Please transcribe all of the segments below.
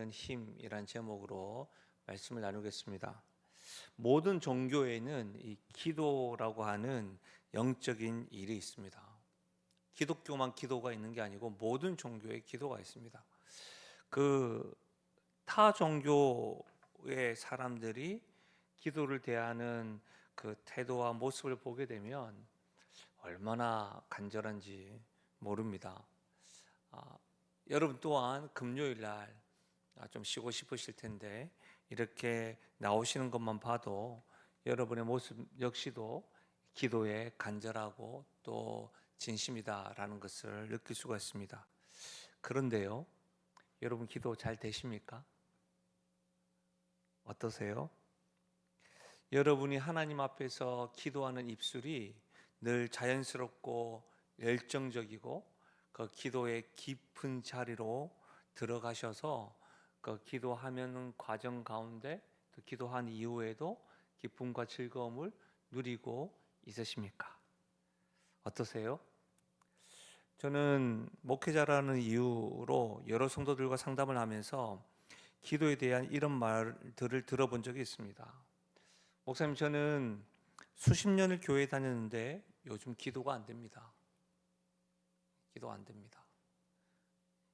있는 힘이란 제목으로 말씀을 나누겠습니다. 모든 종교에는 이 기도라고 하는 영적인 일이 있습니다. 기독교만 기도가 있는 게 아니고 모든 종교에 기도가 있습니다. 그 타 종교의 사람들이 기도를 대하는 그 태도와 모습을 보게 되면 얼마나 간절한지 모릅니다. 여러분 또한 금요일 날 좀 쉬고 싶으실 텐데 이렇게 나오시는 것만 봐도 여러분의 모습 역시도 기도에 간절하고 또 진심이다라는 것을 느낄 수가 있습니다. 그런데요, 여러분 기도 잘 되십니까? 어떠세요? 여러분이 하나님 앞에서 기도하는 입술이 늘 자연스럽고 열정적이고 그 기도의 깊은 자리로 들어가셔서 그 기도하는 과정 가운데 또 기도한 이후에도 기쁨과 즐거움을 누리고 있으십니까? 어떠세요? 저는 목회자라는 이유로 여러 성도들과 상담을 하면서 기도에 대한 이런 말들을 들어본 적이 있습니다. 목사님, 저는 수십 년을 교회 다녔는데 요즘 기도가 안 됩니다. 기도 안 됩니다.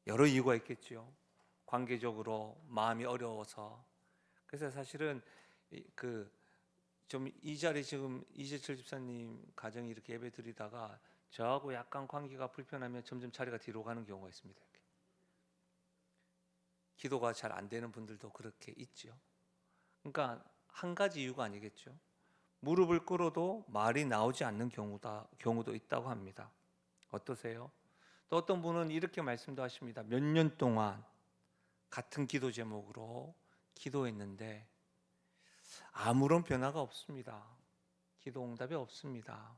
여러 이유가 있겠죠. 관계적으로 마음이 어려워서. 그래서 사실은 좀 이 자리 지금 이재철 집사님 가정이 이렇게 예배 드리다가 저하고 약간 관계가 불편하면 점점 자리가 뒤로 가는 경우가 있습니다. 이렇게. 기도가 잘 안 되는 분들도 그렇게 있죠. 그러니까 한 가지 이유가 아니겠죠. 무릎을 꿇어도 말이 나오지 않는 경우도 있다고 합니다. 어떠세요? 또 어떤 분은 이렇게 말씀도 하십니다. 몇 년 동안 같은 기도 제목으로 기도했는데 아무런 변화가 없습니다. 기도 응답이 없습니다.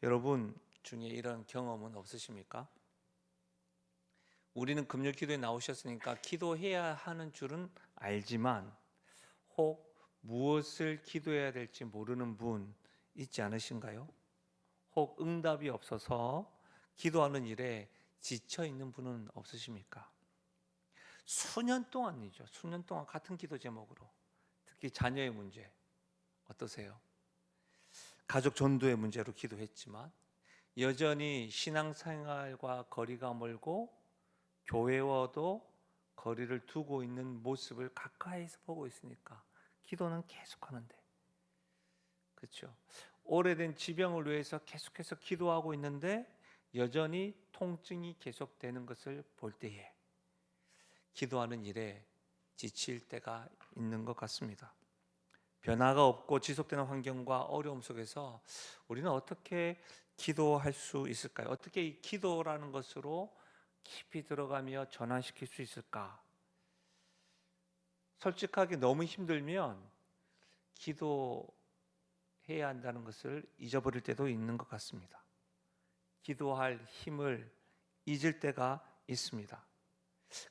여러분 중에 이런 경험은 없으십니까? 우리는 금요 기도에 나오셨으니까 기도해야 하는 줄은 알지만 혹 무엇을 기도해야 될지 모르는 분 있지 않으신가요? 혹 응답이 없어서 기도하는 일에 지쳐 있는 분은 없으십니까? 수년 동안이죠. 수년 동안 같은 기도 제목으로 특히 자녀의 문제 어떠세요? 가족 전도의 문제로 기도했지만 여전히 신앙생활과 거리가 멀고 교회와도 거리를 두고 있는 모습을 가까이서 보고 있으니까 기도는 계속하는데, 그렇죠? 오래된 지병을 위해서 계속해서 기도하고 있는데 여전히 통증이 계속되는 것을 볼 때에 기도하는 일에 지칠 때가 있는 것 같습니다. 변화가 없고 지속되는 환경과 어려움 속에서 우리는 어떻게 기도할 수 있을까요? 어떻게 이 기도라는 것으로 깊이 들어가며 전환시킬 수 있을까? 솔직하게 너무 힘들면 기도해야 한다는 것을 잊어버릴 때도 있는 것 같습니다. 기도할 힘을 잊을 때가 있습니다.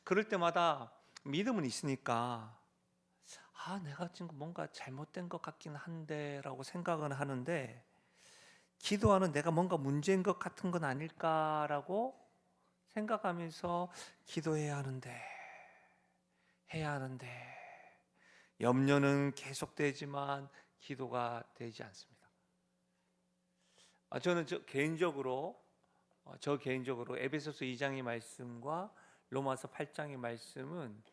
그럴 때마다 믿음은 있으니까 내가 지금 뭔가 잘못된 것 같긴 한데 라고 생각은 하는데 기도하는 내가 뭔가 문제인 것 같은 건 아닐까라고 생각하면서 기도해야 하는데 해야 하는데 염려는 계속되지만 기도가 되지 않습니다. 저는 개인적으로 에베소서 2장의 말씀과 로마서 8장의 말씀은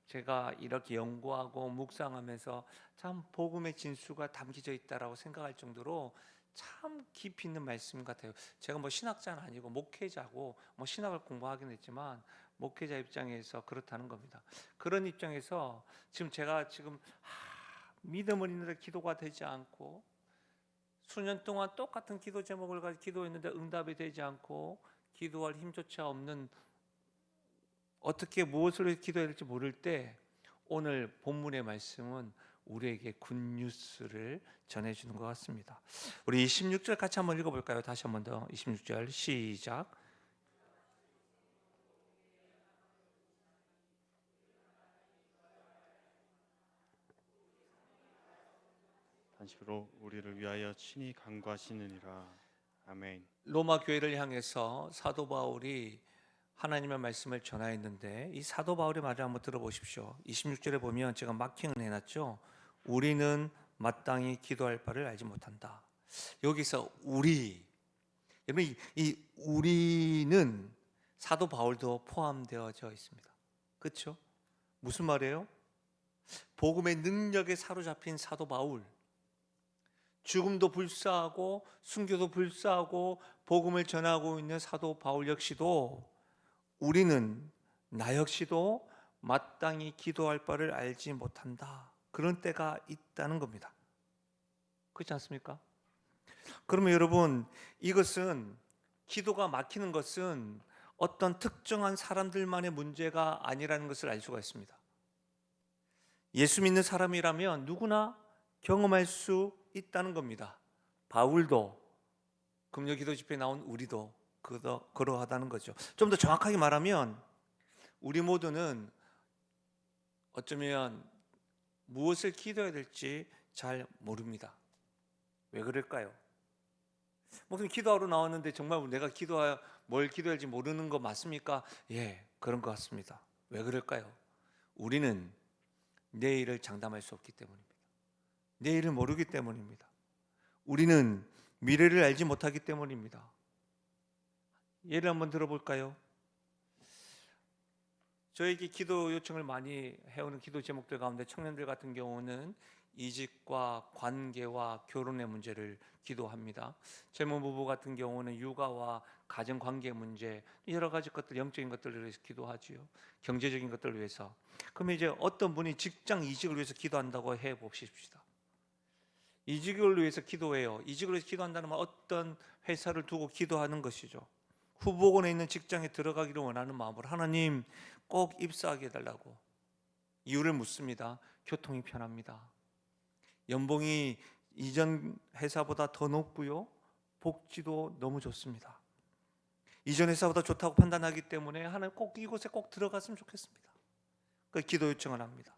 제가 이렇게 연구하고 묵상하면서 참 복음의 진수가 담겨져 있다라고 생각할 정도로 참 깊이 있는 말씀 같아요. 제가 뭐 신학자는 아니고 목회자고 뭐 신학을 공부하긴 했지만 목회자 입장에서 그렇다는 겁니다. 그런 입장에서 제가 믿음을 있는데 기도가 되지 않고 수년 동안 똑같은 기도 제목을 가지고 기도했는데 응답이 되지 않고 기도할 힘조차 없는, 어떻게 무엇을 기도해야 될지 모를 때 오늘 본문의 말씀은 우리에게 굿뉴스를 전해주는 것 같습니다. 우리 26절 같이 한번 읽어볼까요? 다시 한번 더 26절 시작. 단식으로 우리를 위하여 친히 간구하시느니라. 아멘. 로마 교회를 향해서 사도 바울이 하나님의 말씀을 전하였는데 이 사도 바울의 말을 한번 들어보십시오. 26절에 보면 제가 마킹을 해놨죠. 우리는 마땅히 기도할 바를 알지 못한다. 여기서 우리, 여러분 이 우리는 사도 바울도 포함되어져 있습니다. 그렇죠? 무슨 말이에요? 복음의 능력에 사로잡힌 사도 바울, 죽음도 불사하고 순교도 불사하고 복음을 전하고 있는 사도 바울 역시도 우리는, 나 역시도 마땅히 기도할 바를 알지 못한다. 그런 때가 있다는 겁니다. 그렇지 않습니까? 그러면 여러분, 이것은, 기도가 막히는 것은 어떤 특정한 사람들만의 문제가 아니라는 것을 알 수가 있습니다. 예수 믿는 사람이라면 누구나 경험할 수 있다는 겁니다. 바울도, 금요 기도 집회에 나온 우리도 그러하다는 거죠. 좀 더 정확하게 말하면 우리 모두는 어쩌면 무엇을 기도해야 될지 잘 모릅니다. 왜 그럴까요? 목사님 기도하러 나왔는데 정말 내가 뭘 기도해야 할지 모르는 거 맞습니까? 예, 그런 것 같습니다. 왜 그럴까요? 우리는 내일을 장담할 수 없기 때문입니다. 내일을 모르기 때문입니다. 우리는 미래를 알지 못하기 때문입니다. 예를 한번 들어볼까요? 저에게 기도 요청을 많이 해오는 기도 제목들 가운데 청년들 같은 경우는 이직과 관계와 결혼의 문제를 기도합니다. 젊은 부부 같은 경우는 육아와 가정관계 문제, 여러 가지 것들, 영적인 것들을 위해서 기도하지요. 경제적인 것들을 위해서. 그러면 이제 어떤 분이 직장 이직을 위해서 기도한다고 해봅시다. 이직을 위해서 기도해요. 이직을 위해서 기도한다는 건 어떤 회사를 두고 기도하는 것이죠. 후보군에 있는 직장에 들어가기를 원하는 마음으로 하나님 꼭 입사하게 해달라고. 이유를 묻습니다. 교통이 편합니다. 연봉이 이전 회사보다 더 높고요, 복지도 너무 좋습니다. 이전 회사보다 좋다고 판단하기 때문에 하나님 꼭 이곳에 꼭 들어갔으면 좋겠습니다. 그 기도 요청을 합니다.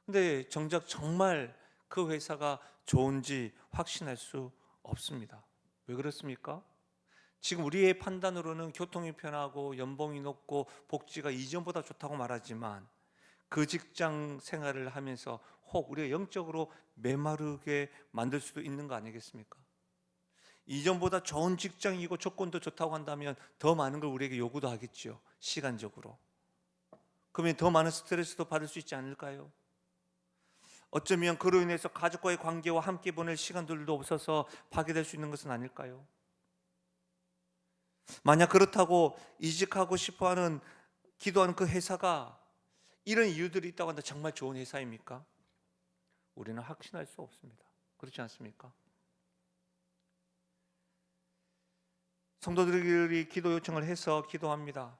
근데 정작 정말 그 회사가 좋은지 확신할 수 없습니다. 왜 그렇습니까? 지금 우리의 판단으로는 교통이 편하고 연봉이 높고 복지가 이전보다 좋다고 말하지만 그 직장 생활을 하면서 혹 우리가 영적으로 메마르게 만들 수도 있는 거 아니겠습니까? 이전보다 좋은 직장이고 조건도 좋다고 한다면 더 많은 걸 우리에게 요구도 하겠죠. 시간적으로. 그러면 더 많은 스트레스도 받을 수 있지 않을까요? 어쩌면 그로 인해서 가족과의 관계와 함께 보낼 시간들도 없어서 파괴될 수 있는 것은 아닐까요? 만약 그렇다고 이직하고 싶어하는, 기도하는 그 회사가 이런 이유들이 있다고 한다 정말 좋은 회사입니까? 우리는 확신할 수 없습니다. 그렇지 않습니까? 성도들이 기도 요청을 해서 기도합니다.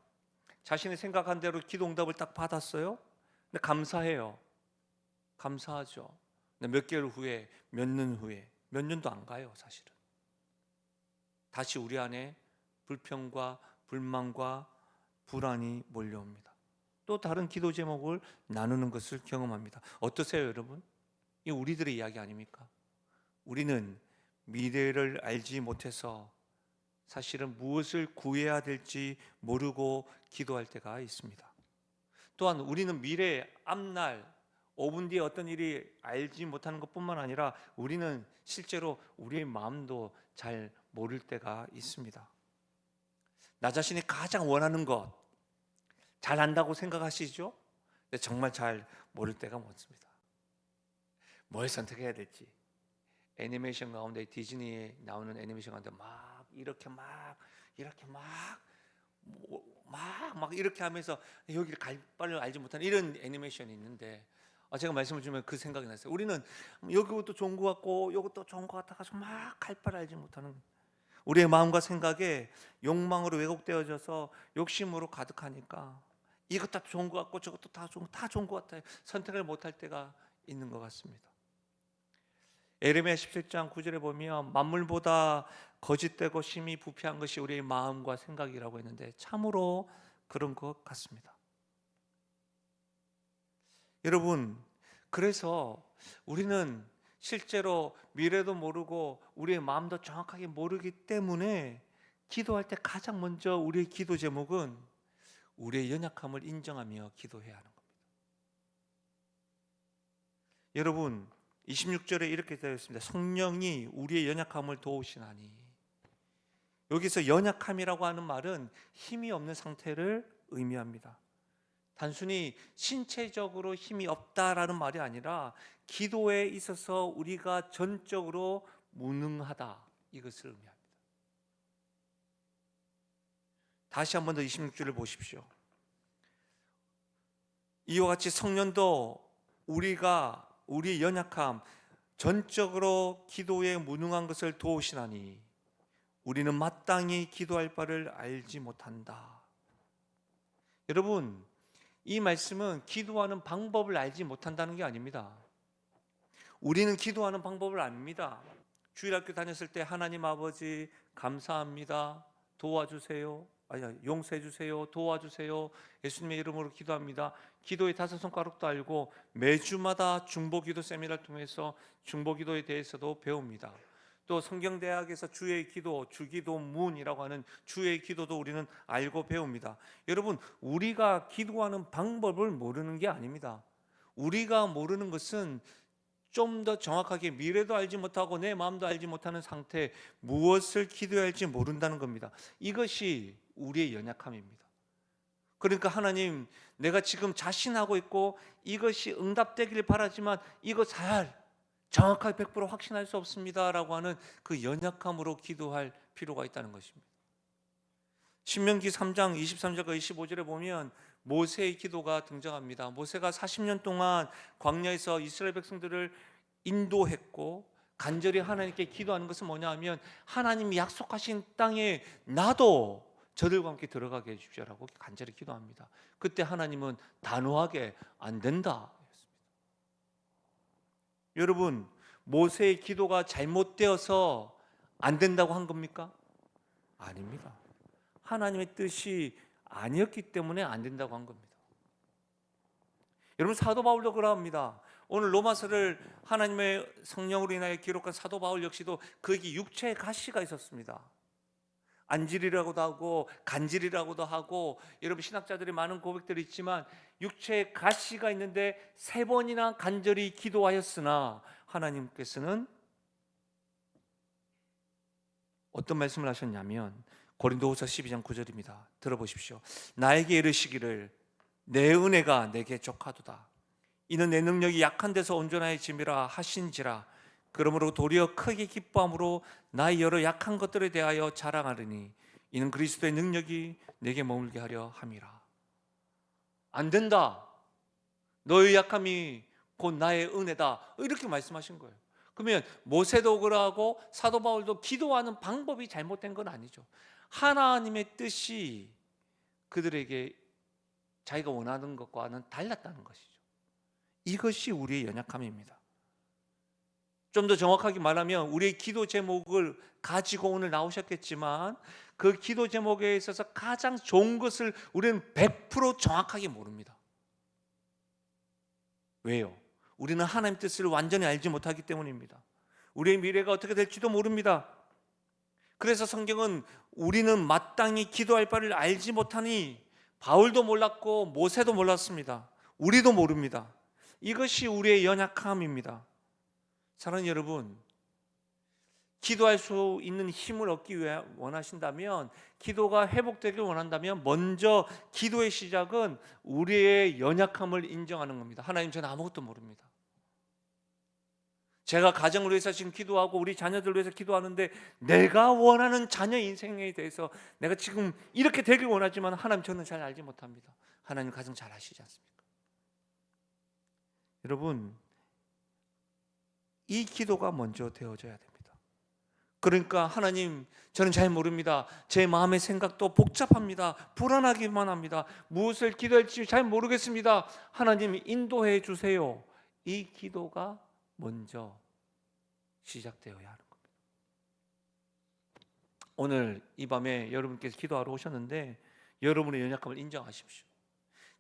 자신이 생각한 대로 기도 응답을 딱 받았어요. 근데 감사해요. 감사하죠. 근데 몇 개월 후에, 몇 년 후에, 몇 년도 안 가요, 사실은. 다시 우리 안에 불평과 불만과 불안이 몰려옵니다. 또 다른 기도 제목을 나누는 것을 경험합니다. 어떠세요, 여러분? 이 우리들의 이야기 아닙니까? 우리는 미래를 알지 못해서 사실은 무엇을 구해야 될지 모르고 기도할 때가 있습니다. 또한 우리는 미래, 앞날, 5분 뒤에 어떤 일이 알지 못하는 것뿐만 아니라 우리는 실제로 우리의 마음도 잘 모를 때가 있습니다. 나 자신이 가장 원하는 것 잘 안다고 생각하시죠? 근데 정말 잘 모를 때가 많습니다. 뭘 선택해야 될지. 애니메이션 가운데, 디즈니에 나오는 애니메이션 가운데 이렇게 이렇게 하면서 여기를 갈 바를 알지 못하는 이런 애니메이션이 있는데, 제가 말씀을 주면 그 생각이 났어요. 우리는 여기도 좋은 것 같고 이것도 좋은 것 같아서 막 갈 바를 알지 못하는, 우리의 마음과 생각에 욕망으로 왜곡되어져서 욕심으로 가득하니까 이것도 좋은 것 같고 저것도 다 좋은 것 같아요. 선택을 못할 때가 있는 것 같습니다. 에레미야 17장 9절에 보면 만물보다 거짓되고 심히 부패한 것이 우리의 마음과 생각이라고 했는데 참으로 그런 것 같습니다. 여러분, 그래서 우리는 실제로 미래도 모르고 우리의 마음도 정확하게 모르기 때문에 기도할 때 가장 먼저 우리의 기도 제목은 우리의 연약함을 인정하며 기도해야 하는 겁니다. 여러분 26절에 이렇게 되어 있습니다. 성령이 우리의 연약함을 도우시나니. 여기서 연약함이라고 하는 말은 힘이 없는 상태를 의미합니다. 단순히 신체적으로 힘이 없다라는 말이 아니라 기도에 있어서 우리가 전적으로 무능하다, 이것을 의미합니다. 다시 한 번 더 26절을 보십시오. 이와 같이 성령도 우리가 우리의 연약함, 전적으로 기도에 무능한 것을 도우시나니 우리는 마땅히 기도할 바를 알지 못한다. 여러분, 이 말씀은 기도하는 방법을 알지 못한다는 게 아닙니다. 우리는 기도하는 방법을 압니다. 주일학교 다녔을 때 하나님 아버지 감사합니다, 도와주세요, 용서해 주세요, 도와주세요, 예수님의 이름으로 기도합니다. 기도의 5손가락도 알고 매주마다 중보기도 세미나를 통해서 중보기도에 대해서도 배웁니다. 또 성경대학에서 주의 기도, 주기도문이라고 하는 주의 기도도 우리는 알고 배웁니다. 여러분, 우리가 기도하는 방법을 모르는 게 아닙니다. 우리가 모르는 것은 좀 더 정확하게 미래도 알지 못하고 내 마음도 알지 못하는 상태, 무엇을 기도해야 할지 모른다는 겁니다. 이것이 우리의 연약함입니다. 그러니까 하나님, 내가 지금 자신하고 있고 이것이 응답되길 바라지만 이거 잘 정확하게 100% 확신할 수 없습니다 라고 하는 그 연약함으로 기도할 필요가 있다는 것입니다. 신명기 3장 23절과 25절에 보면 모세의 기도가 등장합니다. 모세가 40년 동안 광야에서 이스라엘 백성들을 인도했고 간절히 하나님께 기도하는 것은 뭐냐 하면 하나님이 약속하신 땅에 나도 저들과 함께 들어가게 해주십시오라고 간절히 기도합니다. 그때 하나님은 단호하게 안 된다. 여러분, 모세의 기도가 잘못되어서 안 된다고 한 겁니까? 아닙니다. 하나님의 뜻이 아니었기 때문에 안 된다고 한 겁니다. 여러분, 사도 바울도 그러합니다. 오늘 로마서를 하나님의 성령으로 인하여 기록한 사도 바울 역시도 그에게 육체의 가시가 있었습니다. 안질이라고도 하고 간질이라고도 하고, 여러분 신학자들이 많은 고백들이 있지만 육체의 가시가 있는데 3번이나 간절히 기도하였으나 하나님께서는 어떤 말씀을 하셨냐면 고린도후서 12장 9절입니다. 들어보십시오. 나에게 이르시기를 내 은혜가 내게 족하도다. 이는 내 능력이 약한 데서 온전하여짐이라 하신지라. 그러므로 도리어 크게 기뻐함으로 나의 여러 약한 것들에 대하여 자랑하리니 이는 그리스도의 능력이 내게 머물게 하려 함이라. 안 된다, 너의 약함이 곧 나의 은혜다, 이렇게 말씀하신 거예요. 그러면 모세도 그러하고 사도 바울도 기도하는 방법이 잘못된 건 아니죠. 하나님의 뜻이 그들에게 자기가 원하는 것과는 달랐다는 것이죠. 이것이 우리의 연약함입니다. 좀 더 정확하게 말하면 우리의 기도 제목을 가지고 오늘 나오셨겠지만 그 기도 제목에 있어서 가장 좋은 것을 우리는 100% 정확하게 모릅니다. 왜요? 우리는 하나님의 뜻을 완전히 알지 못하기 때문입니다. 우리의 미래가 어떻게 될지도 모릅니다. 그래서 성경은 우리는 마땅히 기도할 바를 알지 못하니, 바울도 몰랐고 모세도 몰랐습니다. 우리도 모릅니다. 이것이 우리의 연약함입니다. 사랑하는 여러분, 기도할 수 있는 힘을 얻기 위해 원하신다면, 기도가 회복되길 원한다면 먼저 기도의 시작은 우리의 연약함을 인정하는 겁니다. 하나님, 저는 아무것도 모릅니다. 제가 가정을 위해서 지금 기도하고 우리 자녀들 위해서 기도하는데 내가 원하는 자녀 인생에 대해서 내가 지금 이렇게 되길 원하지만 하나님, 저는 잘 알지 못합니다. 하나님 가장 잘 아시지 않습니까? 여러분, 이 기도가 먼저 되어져야 됩니다. 그러니까 하나님, 저는 잘 모릅니다. 제 마음의 생각도 복잡합니다. 불안하기만 합니다. 무엇을 기도할지 잘 모르겠습니다. 하나님 인도해 주세요. 이 기도가 먼저 시작되어야 하는 겁니다. 오늘 이 밤에 여러분께서 기도하러 오셨는데 여러분의 연약함을 인정하십시오.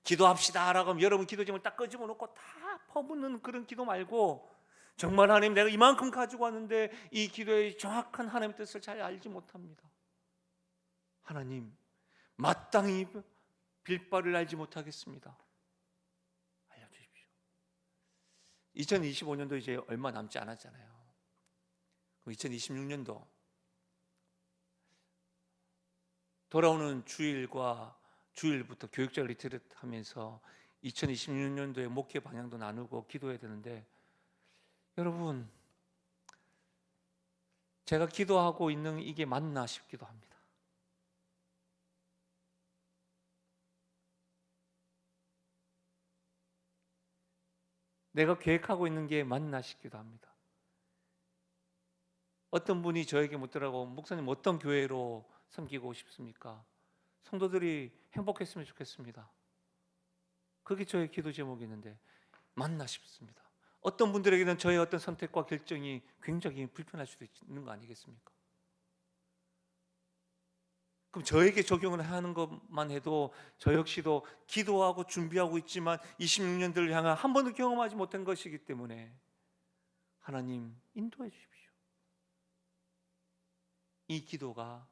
기도합시다 라고 하면 여러분 기도 제목을 딱 끄집어 놓고 다 퍼붓는 그런 기도 말고, 정말 하나님, 내가 이만큼 가지고 왔는데 이 기도의 정확한 하나님의 뜻을 잘 알지 못합니다. 하나님, 마땅히 빌 바를 알지 못하겠습니다. 알려주십시오. 2025년도 이제 얼마 남지 않았잖아요. 그럼 2026년도 돌아오는 주일부터 교육자 리트릿 하면서 2026년도에 목회 방향도 나누고 기도해야 되는데, 여러분, 제가 기도하고 있는 이게 맞나 싶기도 합니다. 내가 계획하고 있는 게 맞나 싶기도 합니다. 어떤 분이 저에게 묻더라고, 목사님 어떤 교회로 섬기고 싶습니까? 성도들이 행복했으면 좋겠습니다. 그게 저의 기도 제목이 있는데 맞나 싶습니다. 어떤 분들에게는 저의 어떤 선택과 결정이 굉장히 불편할 수도 있는 거 아니겠습니까? 그럼 저에게 적용을 하는 것만 해도 저 역시도 기도하고 준비하고 있지만 26년들을 향한 한 번도 경험하지 못한 것이기 때문에 하나님 인도해 주십시오. 이 기도가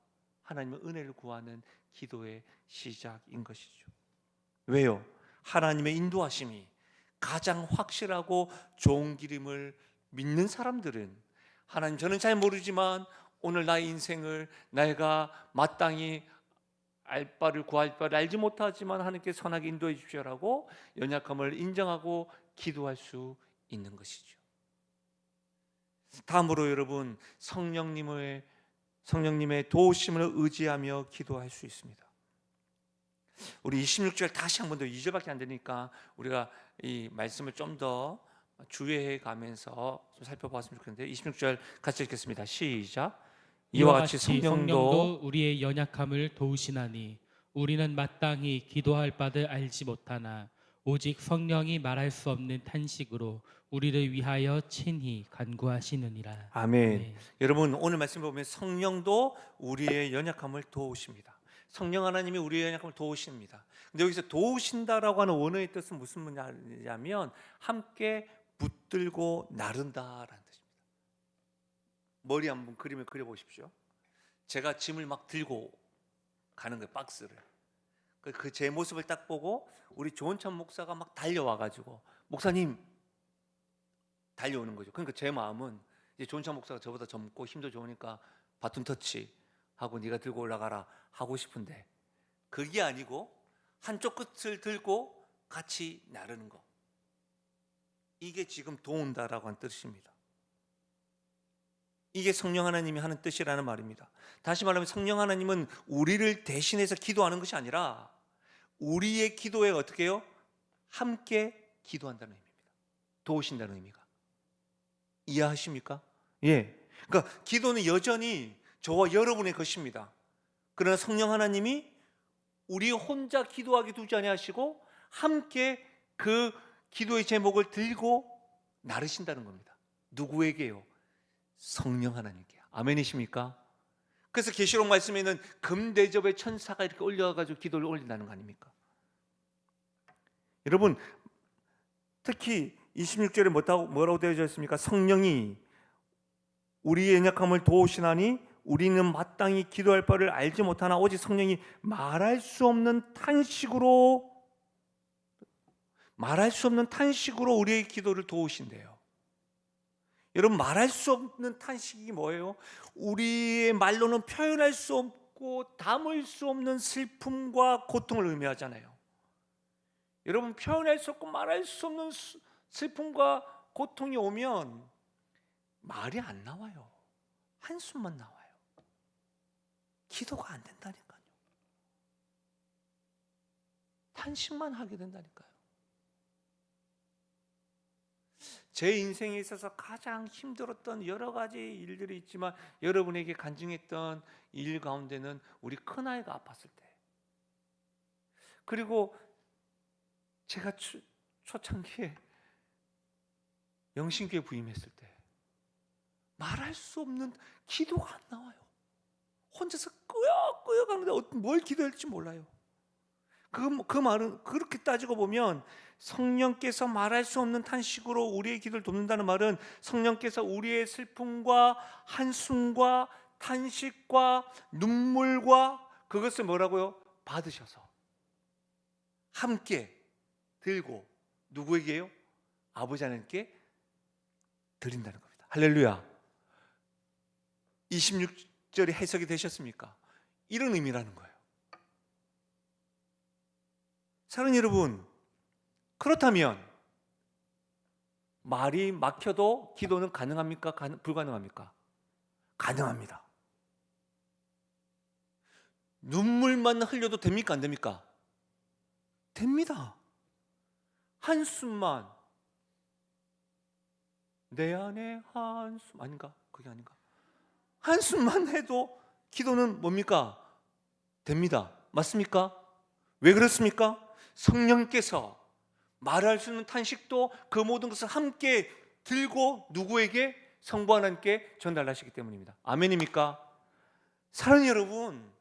하나님의 은혜를 구하는 기도의 시작인 것이죠. 왜요? 하나님의 인도하심이 가장 확실하고 좋은 길임을 믿는 사람들은, 하나님 저는 잘 모르지만 오늘 나의 인생을 내가 마땅히 알 바를 구할 바를 알지 못하지만 하나님께 선하게 인도해 주십시오라고 연약함을 인정하고 기도할 수 있는 것이죠. 다음으로 여러분, 성령님의 도우심을 의지하며 기도할 수 있습니다. 우리 26절 다시 한 번 더, 2절밖에 안 되니까 우리가 이 말씀을 좀 더 주의해 가면서 좀 살펴봤으면 좋겠는데, 26절 같이 읽겠습니다. 시작. 이와 같이 성령도 우리의 연약함을 도우시나니 우리는 마땅히 기도할 바를 알지 못하나 오직 성령이 말할 수 없는 탄식으로 우리를 위하여 친히 간구하시느니라. 아멘. 여러분, 오늘 말씀 보면 성령도 우리의 연약함을 도우십니다. 성령 하나님이 우리의 연약함을 도우십니다. 근데 여기서 도우신다라고 하는 원어의 뜻은 무슨 말이냐면 함께 붙들고 나른다라는 뜻입니다. 머리 한번 그림을 그려보십시오. 제가 짐을 막 들고 가는 거예요, 박스를. 그 제 모습을 딱 보고 우리 조은찬 목사가 막 달려와가지고 목사님 달려오는 거죠. 그러니까 제 마음은 이제 조은찬 목사가 저보다 젊고 힘도 좋으니까 바톤 터치 하고 네가 들고 올라가라 하고 싶은데 그게 아니고 한쪽 끝을 들고 같이 나르는 거. 이게 지금 도운다라고 하는 뜻입니다. 이게 성령 하나님이 하는 뜻이라는 말입니다. 다시 말하면 성령 하나님은 우리를 대신해서 기도하는 것이 아니라 우리의 기도에 어떻게 해요? 함께 기도한다는 의미입니다. 도우신다는 의미가. 이해하십니까? 예. 그러니까 기도는 여전히 저와 여러분의 것입니다. 그러나 성령 하나님이 우리 혼자 기도하게 두지 아니하시고 함께 그 기도의 제목을 들고 나르신다는 겁니다. 누구에게요? 성령 하나님께. 아멘이십니까? 그래서 계시록 말씀에는 금대접의 천사가 이렇게 올려가지고 기도를 올린다는 거 아닙니까? 여러분, 특히 26절에 뭐라고 되어져 있습니까? 성령이 우리의 연약함을 도우시나니 우리는 마땅히 기도할 바를 알지 못하나 오직 성령이 말할 수 없는 탄식으로 우리의 기도를 도우신대요. 여러분, 말할 수 없는 탄식이 뭐예요? 우리의 말로는 표현할 수 없고 담을 수 없는 슬픔과 고통을 의미하잖아요. 여러분, 표현할 수 없고 말할 수 없는 슬픔과 고통이 오면 말이 안 나와요. 한숨만 나와요. 기도가 안 된다니까요. 탄식만 하게 된다니까요. 제 인생에 있어서 가장 힘들었던 여러 가지 일들이 있지만 여러분에게 간증했던 일 가운데는 우리 큰아이가 아팠을 때, 그리고 제가 초창기에 영신교회 부임했을 때 말할 수 없는 기도가 안 나와요. 혼자서 끄역끄역 하는데 뭘 기도해야 할지 몰라요. 그 말은 그렇게 따지고 보면 성령께서 말할 수 없는 탄식으로 우리의 기도를 돕는다는 말은 성령께서 우리의 슬픔과 한숨과 탄식과 눈물과 그것을 뭐라고요? 받으셔서 함께 들고 누구에게요? 아버지 하나님께 드린다는 겁니다. 할렐루야. 26절이 해석이 되셨습니까? 이런 의미라는 거예요. 사랑하는 여러분, 그렇다면 말이 막혀도 기도는 가능합니까? 불가능합니까? 가능합니다. 눈물만 흘려도 됩니까? 안 됩니까? 됩니다. 한숨만, 내 안에 한숨, 아닌가? 그게 아닌가? 한숨만 해도 기도는 뭡니까? 됩니다. 맞습니까? 왜 그렇습니까? 성령께서 말할 수 있는 탄식도 그 모든 것을 함께 들고 누구에게? 성부 하나님께 전달하시기 때문입니다. 아멘입니까? 사랑하는 여러분,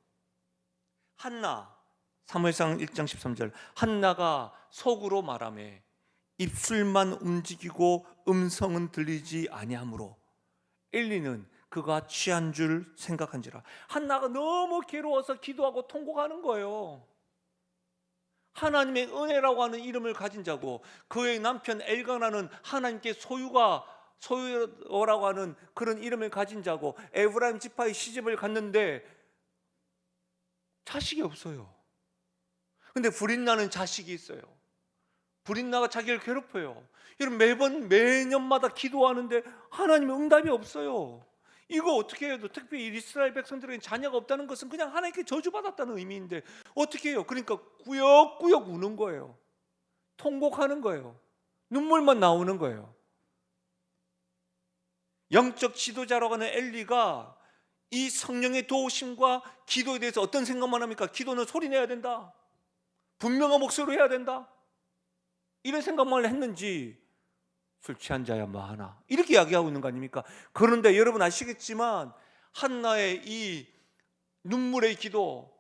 한나, 사무엘상 1장 13절, 한나가 속으로 말하매 입술만 움직이고 음성은 들리지 아니하므로 엘리는 그가 취한 줄 생각한지라. 한나가 너무 괴로워서 기도하고 통곡하는 거예요. 하나님의 은혜라고 하는 이름을 가진 자고 그의 남편 엘가나는 하나님께 소유라고 하는 그런 이름을 가진 자고 에브라임 지파의 시집을 갔는데 자식이 없어요. 근데 브릿나는 자식이 있어요. 브릿나가 자기를 괴롭혀요. 여러분, 매년마다 기도하는데 하나님의 응답이 없어요. 이거 어떻게 해도 특별히 이스라엘 백성들에게 자녀가 없다는 것은 그냥 하나님께 저주받았다는 의미인데 어떻게 해요? 그러니까 꾸역꾸역 우는 거예요. 통곡하는 거예요. 눈물만 나오는 거예요. 영적 지도자라고 하는 엘리가 이 성령의 도우심과 기도에 대해서 어떤 생각만 합니까? 기도는 소리내야 된다. 분명한 목소리로 해야 된다. 이런 생각만 했는지 술 취한 자야 뭐 하나 이렇게 이야기하고 있는 거 아닙니까? 그런데 여러분 아시겠지만 한나의 이 눈물의 기도,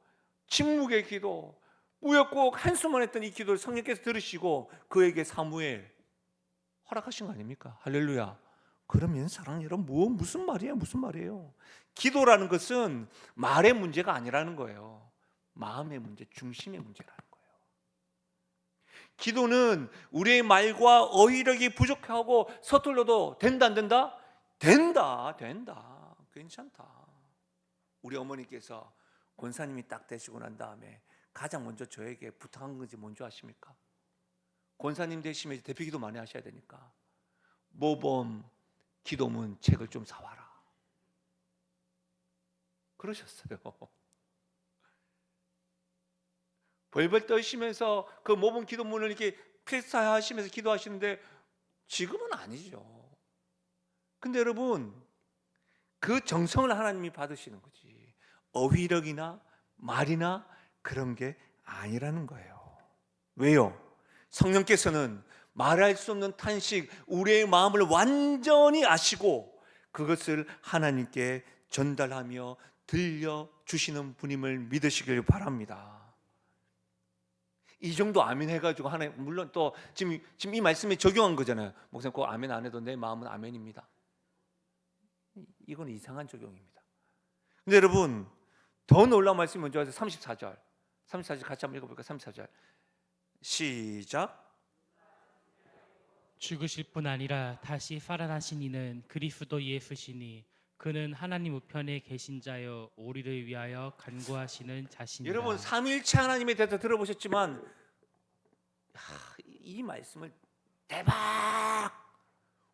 침묵의 기도, 꾸역꾸역 한숨만 했던 이 기도를 성령께서 들으시고 그에게 사무엘 허락하신 거 아닙니까? 할렐루야. 그러면 사랑하는 여러분 무슨 말이에요? 무슨 말이에요? 기도라는 것은 말의 문제가 아니라는 거예요. 마음의 문제, 중심의 문제라는 거예요. 기도는 우리의 말과 어휘력이 부족하고 서툴러도 된다 안 된다? 된다. 괜찮다. 우리 어머니께서 권사님이 딱 되시고 난 다음에 가장 먼저 저에게 부탁한 것이 뭔지 아십니까? 권사님 되시면 대표기도 많이 하셔야 되니까 모범 기도문 책을 좀 사와라 그러셨어요. 벌벌 떠시면서 그 모범 기도문을 이렇게 필사하시면서 기도하시는데 지금은 아니죠. 근데 여러분 그 정성을 하나님이 받으시는 거지 어휘력이나 말이나 그런 게 아니라는 거예요. 왜요? 성령께서는 말할 수 없는 탄식, 우리의 마음을 완전히 아시고 그것을 하나님께 전달하며 들려주시는 분임을 믿으시길 바랍니다. 이 정도 아멘 해가지고 하나님, 물론 또 지금 이 말씀에 적용한 거잖아요. 목사님 꼭 아멘 안 해도 내 마음은 아멘입니다. 이건 이상한 적용입니다. 근데 여러분 더 놀라운 말씀이 뭔지 아세요? 34절 같이 한번 읽어볼까요? 34절 시작. 죽으실 뿐 아니라 다시 살아나신 이는 그리스도 예수시니 그는 하나님 우편에 계신 자여 우리를 위하여 간구하시는 자신이라. 여러분 삼위일체 하나님에 대해서 들어보셨지만 이 말씀을 대박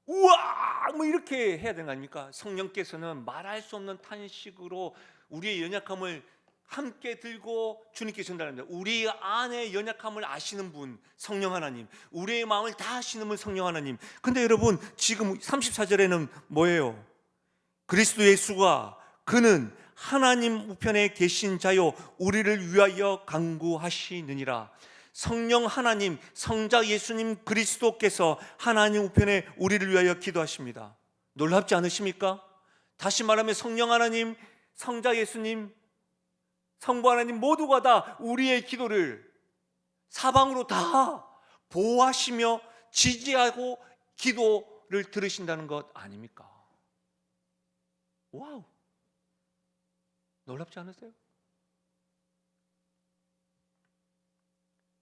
우와 뭐 이렇게 해야 되는 거 아닙니까? 성령께서는 말할 수 없는 탄식으로 우리의 연약함을 함께 들고 주님께 전달합니다. 우리 안에 연약함을 아시는 분 성령 하나님, 우리의 마음을 다 아시는 분 성령 하나님. 근데 여러분 지금 34절에는 뭐예요? 그리스도 예수가 그는 하나님 우편에 계신 자요 우리를 위하여 간구하시느니라. 성령 하나님, 성자 예수님 그리스도께서 하나님 우편에 우리를 위하여 기도하십니다. 놀랍지 않으십니까? 다시 말하면 성령 하나님, 성자 예수님, 성부 하나님 모두가 다 우리의 기도를 사방으로 다 보호하시며 지지하고 기도를 들으신다는 것 아닙니까? 와우, 놀랍지 않으세요?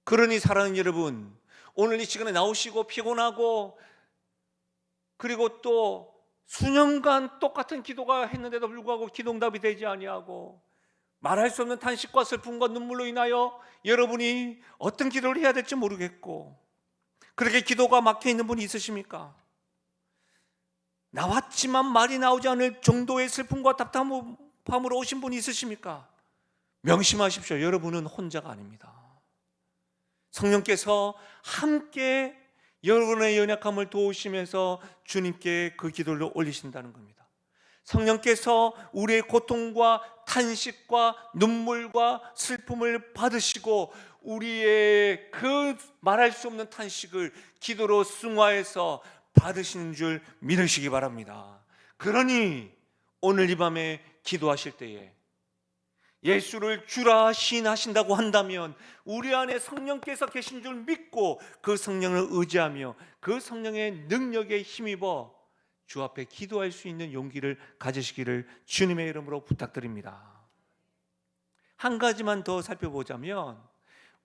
그러니 사랑하는 여러분, 오늘 이 시간에 나오시고 피곤하고 그리고 또 수년간 똑같은 기도가 했는데도 불구하고 기도응답이 되지 아니하고 말할 수 없는 탄식과 슬픔과 눈물로 인하여 여러분이 어떤 기도를 해야 될지 모르겠고 그렇게 기도가 막혀 있는 분이 있으십니까? 나왔지만 말이 나오지 않을 정도의 슬픔과 답답함으로 오신 분이 있으십니까? 명심하십시오. 여러분은 혼자가 아닙니다. 성령께서 함께 여러분의 연약함을 도우시면서 주님께 그 기도를 올리신다는 겁니다. 성령께서 우리의 고통과 탄식과 눈물과 슬픔을 받으시고 우리의 그 말할 수 없는 탄식을 기도로 승화해서 받으시는 줄 믿으시기 바랍니다. 그러니 오늘 이 밤에 기도하실 때에 예수를 주라 시인하신다고 한다면 우리 안에 성령께서 계신 줄 믿고 그 성령을 의지하며 그 성령의 능력에 힘입어 주 앞에 기도할 수 있는 용기를 가지시기를 주님의 이름으로 부탁드립니다. 한 가지만 더 살펴보자면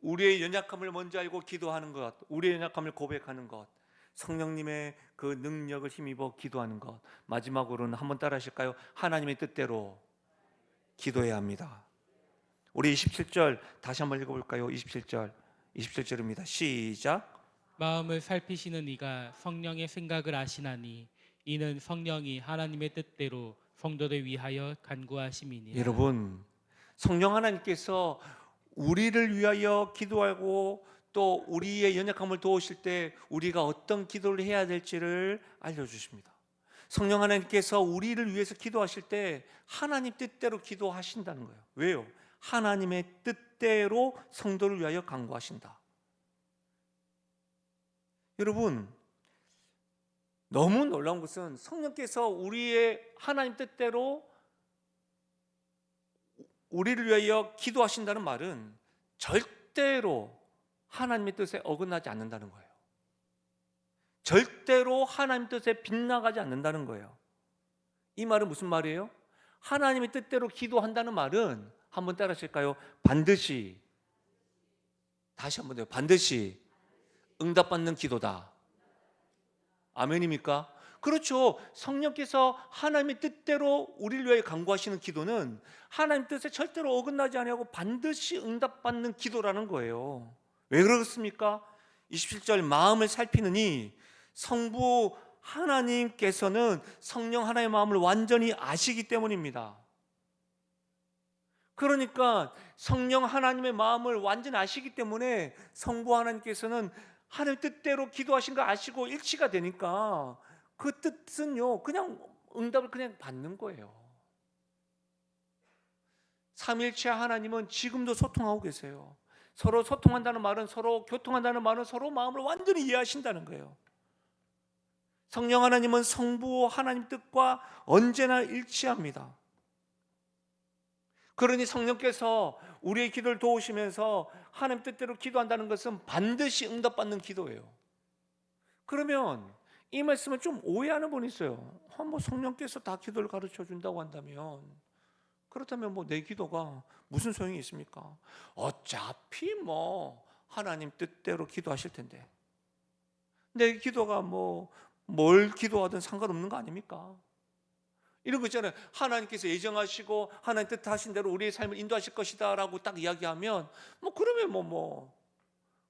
우리의 연약함을 먼저 알고 기도하는 것, 우리의 연약함을 고백하는 것, 성령님의 그 능력을 힘입어 기도하는 것, 마지막으로는 한번 따라 하실까요? 하나님의 뜻대로 기도해야 합니다. 우리 27절 다시 한번 읽어볼까요? 27절입니다. 시작. 마음을 살피시는 이가 성령의 생각을 아시나니 이는 성령이 하나님의 뜻대로 성도를 위하여 간구하심이니라. 여러분, 성령 하나님께서 우리를 위하여 기도하고 또 우리의 연약함을 도우실 때 우리가 어떤 기도를 해야 될지를 알려주십니다. 성령 하나님께서 우리를 위해서 기도하실 때 하나님 뜻대로 기도하신다는 거예요. 왜요? 하나님의 뜻대로 성도를 위하여 간구하신다. 여러분, 너무 놀라운 것은 성령께서 우리의 하나님 뜻대로 우리를 위하여 기도하신다는 말은 절대로 하나님의 뜻에 어긋나지 않는다는 거예요. 절대로 하나님 뜻에 빗나가지 않는다는 거예요. 이 말은 무슨 말이에요? 하나님의 뜻대로 기도한다는 말은 한번 따라 하실까요? 반드시, 다시 한번 더요. 반드시 응답받는 기도다. 아멘입니까? 그렇죠. 성령께서 하나님의 뜻대로 우리를 위하여 간구하시는 기도는 하나님 뜻에 절대로 어긋나지 아니하고 반드시 응답받는 기도라는 거예요. 왜 그렇습니까? 27절 마음을 살피느니 성부 하나님께서는 성령 하나의 마음을 완전히 아시기 때문입니다. 그러니까 성령 하나님의 마음을 완전히 아시기 때문에 성부 하나님께서는 하나님 뜻대로 기도하신 거 아시고 일치가 되니까 그 뜻은요 그냥 응답을 그냥 받는 거예요. 삼일체 하나님은 지금도 소통하고 계세요. 서로 소통한다는 말은 서로 교통한다는 말은 서로 마음을 완전히 이해하신다는 거예요. 성령 하나님은 성부 하나님 뜻과 언제나 일치합니다. 그러니 성령께서 우리의 기도를 도우시면서 하나님 뜻대로 기도한다는 것은 반드시 응답받는 기도예요. 그러면 이 말씀을 좀 오해하는 분이 있어요. 뭐 성령께서 다 기도를 가르쳐 준다고 한다면 그렇다면 뭐 내 기도가 무슨 소용이 있습니까? 어차피 뭐 하나님 뜻대로 기도하실 텐데 내 기도가 뭐 뭘 기도하든 상관없는 거 아닙니까? 이런 거 있잖아요. 하나님께서 예정하시고 하나님 뜻하신 대로 우리의 삶을 인도하실 것이다 라고 딱 이야기하면 뭐 그러면 뭐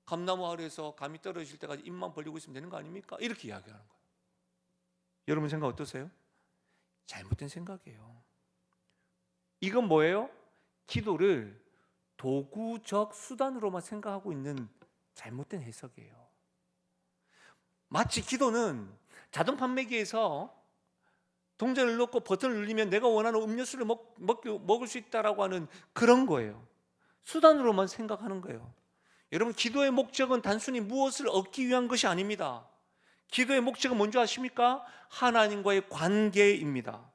감나무 아래에서 감이 떨어질 때까지 입만 벌리고 있으면 되는 거 아닙니까? 이렇게 이야기하는 거예요. 여러분 생각 어떠세요? 잘못된 생각이에요. 이건 뭐예요? 기도를 도구적 수단으로만 생각하고 있는 잘못된 해석이에요. 마치 기도는 자동 판매기에서 동전을 넣고 버튼을 누르면 내가 원하는 음료수를 먹을 수 있다라고 하는 그런 거예요. 수단으로만 생각하는 거예요. 여러분, 기도의 목적은 단순히 무엇을 얻기 위한 것이 아닙니다. 기도의 목적은 뭔지 아십니까? 하나님과의 관계입니다.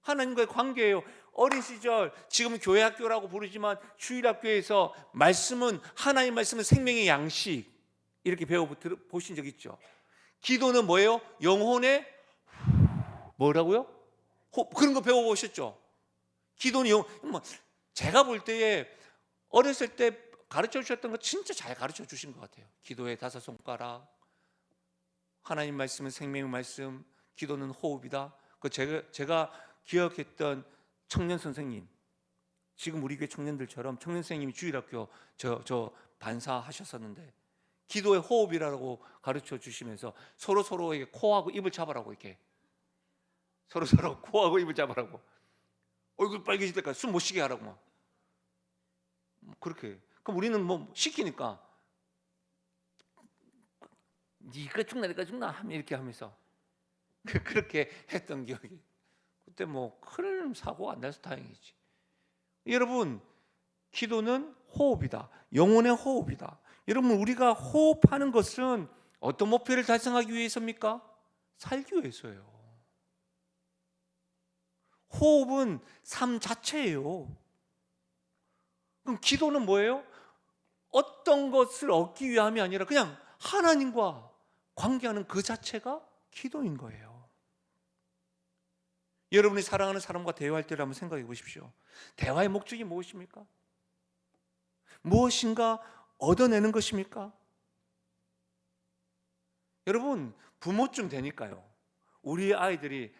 하나님과의 관계예요. 어린 시절, 지금 교회 학교라고 부르지만 주일학교에서 말씀은, 하나님 말씀은 생명의 양식, 이렇게 배워보신 적 있죠? 기도는 뭐예요? 영혼의 뭐라고요? 그런 거 배워보셨죠? 기도는 제가 볼 때에 어렸을 때 가르쳐 주셨던 거 진짜 잘 가르쳐 주신 것 같아요. 기도의 5손가락, 하나님 말씀은 생명의 말씀, 기도는 호흡이다. 그 제가 기억했던 청년 선생님, 지금 우리 교회 청년들처럼 청년 선생님이 주일학교 저 반사 하셨었는데 기도의 호흡이라고 가르쳐 주시면서 서로에게 코하고 입을 잡으라고, 이렇게 서로 코하고 입을 잡으라고, 얼굴 빨개질 때까지 숨 못 쉬게 하라고 막 그렇게. 그럼 우리는 뭐 시키니까 니가 죽나 내가 죽나 하면 이렇게 하면서 그렇게 했던 기억이. 그때 뭐 큰 사고가 안 나서 다행이지. 여러분, 기도는 호흡이다. 영혼의 호흡이다. 여러분, 우리가 호흡하는 것은 어떤 목표를 달성하기 위해서입니까? 살기 위해서예요. 호흡은 삶 자체예요. 그럼 기도는 뭐예요? 어떤 것을 얻기 위함이 아니라 그냥 하나님과 관계하는 그 자체가 기도인 거예요. 여러분이 사랑하는 사람과 대화할 때를 한번 생각해 보십시오. 대화의 목적이 무엇입니까? 무엇인가 얻어내는 것입니까? 여러분, 부모쯤 되니까요, 우리 아이들이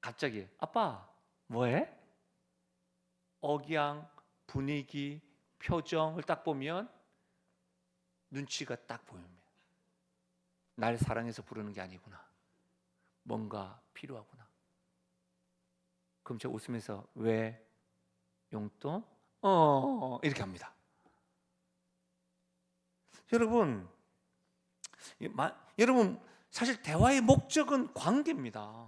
갑자기 아빠 뭐해? 억양, 분위기, 표정을 딱 보면 눈치가 딱 보입니다. 날 사랑해서 부르는 게 아니구나, 뭔가 필요하구나. 그럼 제가 웃으면서 왜? 용돈? 이렇게 합니다. 여러분 사실 대화의 목적은 관계입니다.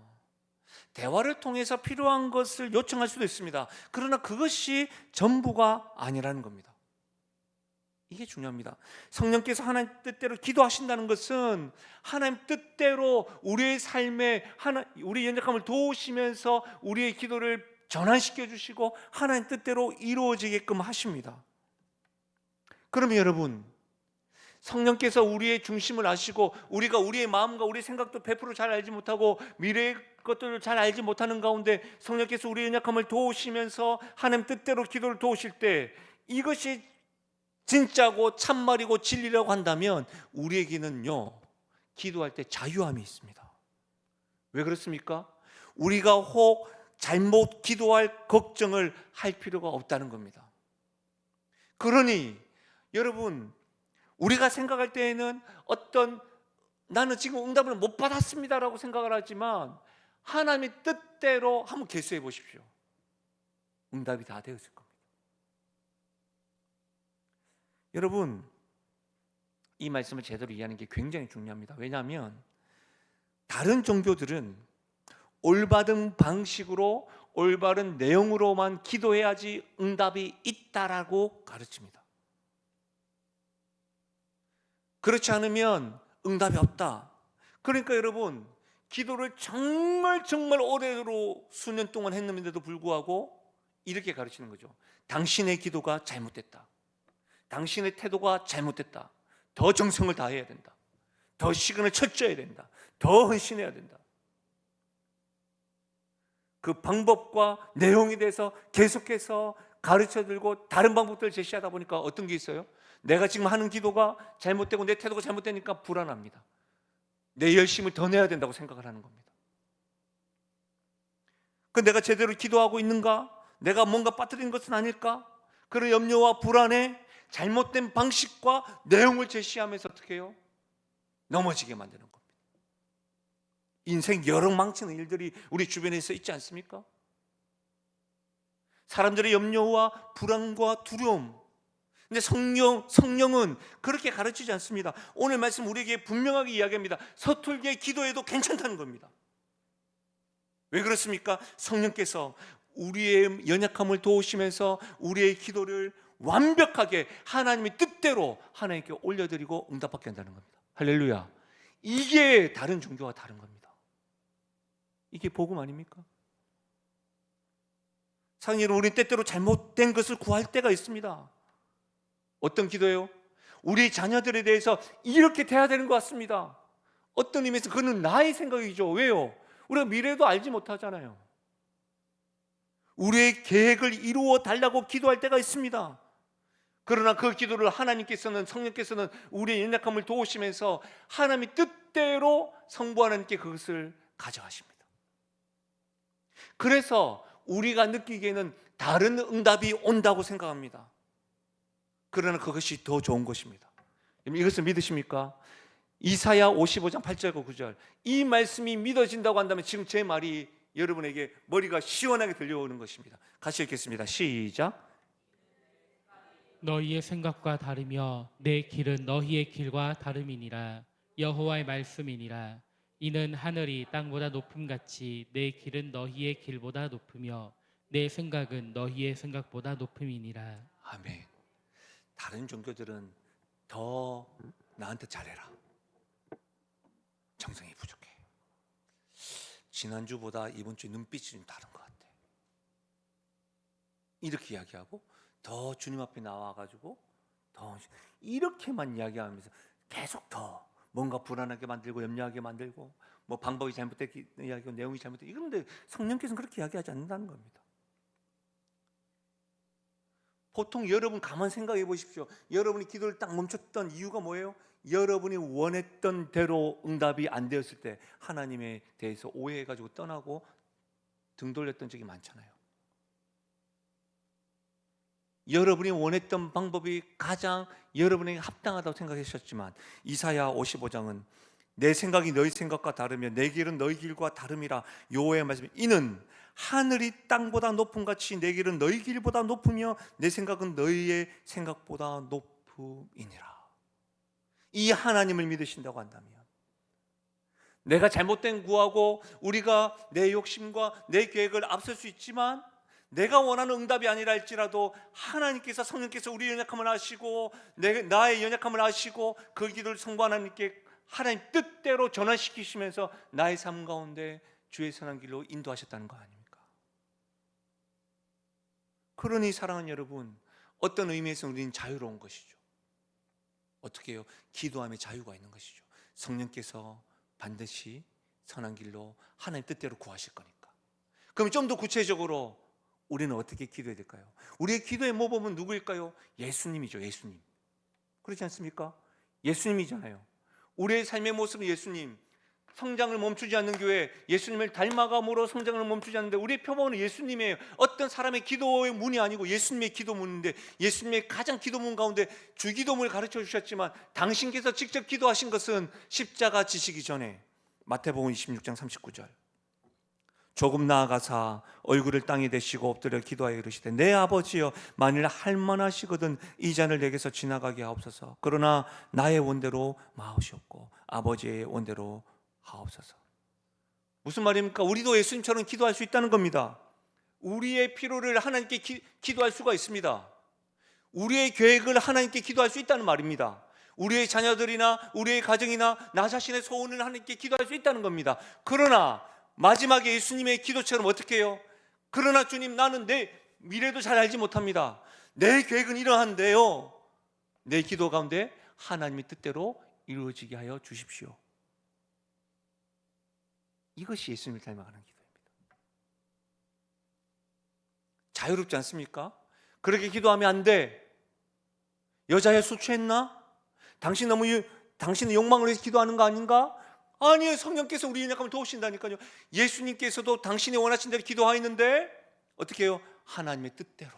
대화를 통해서 필요한 것을 요청할 수도 있습니다. 그러나 그것이 전부가 아니라는 겁니다. 이게 중요합니다. 성령께서 하나님 뜻대로 기도하신다는 것은 하나님 뜻대로 우리의 삶에 우리의 연약함을 도우시면서 우리의 기도를 전환시켜 주시고 하나님 뜻대로 이루어지게끔 하십니다. 그러면 여러분, 성령께서 우리의 중심을 아시고 우리가 우리의 마음과 우리의 생각도 100% 잘 알지 못하고 미래의 것들을 잘 알지 못하는 가운데 성령께서 우리의 연약함을 도우시면서 하나님 뜻대로 기도를 도우실 때 이것이 진짜고 참말이고 진리라고 한다면 우리에게는요, 기도할 때 자유함이 있습니다. 왜 그렇습니까? 우리가 혹 잘못 기도할 걱정을 할 필요가 없다는 겁니다. 그러니 여러분, 우리가 생각할 때에는 나는 지금 응답을 못 받았습니다라고 생각을 하지만 하나님의 뜻대로 한번 개수해 보십시오. 응답이 다 되었을 겁니다. 여러분, 이 말씀을 제대로 이해하는 게 굉장히 중요합니다. 왜냐하면 다른 종교들은 올바른 방식으로 올바른 내용으로만 기도해야지 응답이 있다라고 가르칩니다. 그렇지 않으면 응답이 없다. 그러니까 여러분, 기도를 정말 오래로 수년 동안 했는데도 불구하고 이렇게 가르치는 거죠. 당신의 기도가 잘못됐다. 당신의 태도가 잘못됐다. 더 정성을 다해야 된다. 더 시간을 철저해야 된다. 더 헌신해야 된다. 그 방법과 내용에 대해서 계속해서 가르쳐들고 다른 방법들을 제시하다 보니까 어떤 게 있어요? 내가 지금 하는 기도가 잘못되고 내 태도가 잘못되니까 불안합니다. 내 열심을 더 내야 된다고 생각을 하는 겁니다. 내가 제대로 기도하고 있는가? 내가 뭔가 빠뜨린 것은 아닐까? 그런 염려와 불안에 잘못된 방식과 내용을 제시하면서 어떻게 해요? 넘어지게 만드는 겁니다. 인생 여러 망치는 일들이 우리 주변에서 있지 않습니까? 사람들의 염려와 불안과 두려움. 근데 성령은 그렇게 가르치지 않습니다. 오늘 말씀 우리에게 분명하게 이야기합니다. 서툴게 기도해도 괜찮다는 겁니다. 왜 그렇습니까? 성령께서 우리의 연약함을 도우시면서 우리의 기도를 완벽하게 하나님의 뜻대로 하나님께 올려드리고 응답받게 한다는 겁니다. 할렐루야. 이게 다른 종교와 다른 겁니다. 이게 복음 아닙니까? 사랑하는 여러분, 우리 때때로 잘못된 것을 구할 때가 있습니다. 어떤 기도예요? 우리 자녀들에 대해서 이렇게 돼야 되는 것 같습니다. 어떤 의미에서 그건 나의 생각이죠. 왜요? 우리가 미래도 알지 못하잖아요. 우리의 계획을 이루어 달라고 기도할 때가 있습니다. 그러나 그 기도를 하나님께서는, 성령께서는 우리의 연약함을 도우시면서 하나님의 뜻대로 성부 하나님께 그것을 가져가십니다. 그래서 우리가 느끼기에는 다른 응답이 온다고 생각합니다. 그러나 그것이 더 좋은 것입니다. 이것을 믿으십니까? 이사야 55장 8절과 9절, 이 말씀이 믿어진다고 한다면 지금 제 말이 여러분에게 머리가 시원하게 들려오는 것입니다. 같이 읽겠습니다. 시작. 너희의 생각과 다르며 내 길은 너희의 길과 다름이니라. 여호와의 말씀이니라. 이는 하늘이 땅보다 높음같이 내 길은 너희의 길보다 높으며 내 생각은 너희의 생각보다 높음이니라. 아멘. 다른 종교들은 더 나한테 잘해라, 정성이 부족해, 지난주보다 이번 주 눈빛이 좀 다른 것 같아, 이렇게 이야기하고 더 주님 앞에 나와가지고 더 이렇게만 이야기하면서 계속 더 뭔가 불안하게 만들고 염려하게 만들고 뭐 방법이 잘못됐기 이야기고 내용이 잘못됐기. 그런데 성령께서는 그렇게 이야기하지 않는다는 겁니다. 보통 여러분 가만 생각해 보십시오. 여러분이 기도를 딱 멈췄던 이유가 뭐예요? 여러분이 원했던 대로 응답이 안 되었을 때 하나님에 대해서 오해해가지고 떠나고 등 돌렸던 적이 많잖아요. 여러분이 원했던 방법이 가장 여러분에게 합당하다고 생각하셨지만 이사야 55장은 내 생각이 너희 생각과 다르며 내 길은 너희 길과 다름이라. 여호와의 말씀, 이는 하늘이 땅보다 높음 같이 내 길은 너희 길보다 높으며 내 생각은 너희의 생각보다 높음이니라. 이 하나님을 믿으신다고 한다면 내가 잘못된 구하고 우리가 내 욕심과 내 계획을 앞설 수 있지만 내가 원하는 응답이 아니라 할지라도 하나님께서, 성령께서 우리의 연약함을 아시고 나의 연약함을 아시고 그 기도를 성부 하나님께 하나님 뜻대로 전환시키시면서 나의 삶 가운데 주의 선한 길로 인도하셨다는 거 아닙니까? 그러니 사랑하는 여러분, 어떤 의미에서 우리는 자유로운 것이죠. 어떻게 해요? 기도함에 자유가 있는 것이죠. 성령께서 반드시 선한 길로 하나님 뜻대로 구하실 거니까. 그럼 좀 더 구체적으로 우리는 어떻게 기도해야 될까요? 우리의 기도의 모범은 누구일까요? 예수님이죠. 예수님. 그렇지 않습니까? 예수님이잖아요. 우리의 삶의 모습은 예수님. 성장을 멈추지 않는 교회, 예수님을 닮아감으로 성장을 멈추지 않는데 우리의 표본은 예수님이에요. 어떤 사람의 기도의 문이 아니고 예수님의 기도문인데, 예수님의 가장 기도문 가운데 주기도문을 가르쳐 주셨지만 당신께서 직접 기도하신 것은 십자가 지시기 전에 마태복음 26장 39절, 조금 나아가사 얼굴을 땅에 대시고 엎드려 기도하여 이르시되 내 아버지여, 만일 할만하시거든 이 잔을 내게서 지나가게 하옵소서. 그러나 나의 원대로 마옵시옵고 아버지의 원대로 하옵소서. 무슨 말입니까? 우리도 예수님처럼 기도할 수 있다는 겁니다. 우리의 필요를 하나님께 기도할 수가 있습니다. 우리의 계획을 하나님께 기도할 수 있다는 말입니다. 우리의 자녀들이나 우리의 가정이나 나 자신의 소원을 하나님께 기도할 수 있다는 겁니다. 그러나 마지막에 예수님의 기도처럼 어떻게 해요? 그러나 주님, 나는 내 미래도 잘 알지 못합니다. 내 계획은 이러한데요, 내 기도 가운데 하나님의 뜻대로 이루어지게 하여 주십시오. 이것이 예수님을 닮아가는 기도입니다. 자유롭지 않습니까? 그렇게 기도하면 안 돼. 여자애 술 취했나? 당신의 욕망을 위해서 기도하는 거 아닌가? 아니에요. 성령께서 우리의 연약함을 도우신다니까요. 예수님께서도 당신이 원하신 대로 기도하였는데 어떻게 해요? 하나님의 뜻대로.